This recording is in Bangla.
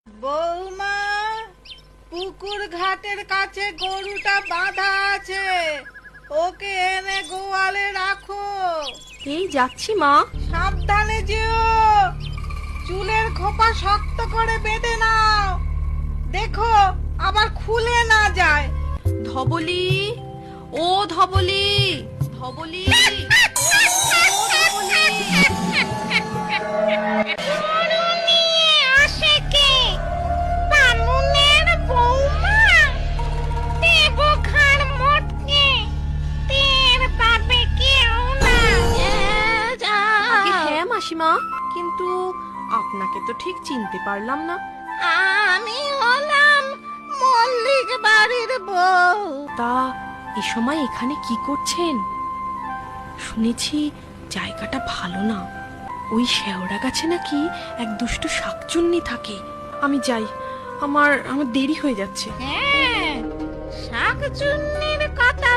বৌমা, পুকুর ঘাটের কাছে গরুটা বাঁধা আছে, ওকে এনে গোয়ালে রাখো। এই যাচ্ছি মা। সাবধানে যেও, চুলের খোপা শক্ত করে বেঁধে নাও, দেখো আবার খুলে না যায়। ধবলি, ও ধবলি, ধবলি, হ্যাঁ মাসিমা, কিন্তু আপনাকে তো ঠিক চিনতে পারলাম না। আমি হলাম মল্লিক বাড়ির বউ। তা এ সময় এখানে কি করছেন? শুনেছি জায়গাটা ভালো না, ওই শেওড়া গাছে নাকি এক দুষ্টু শাকচুন্নি থাকে। আমি যাই, আমার আমার দেরি হয়ে যাচ্ছে। হ্যাঁ, শাকচুন্নির কথা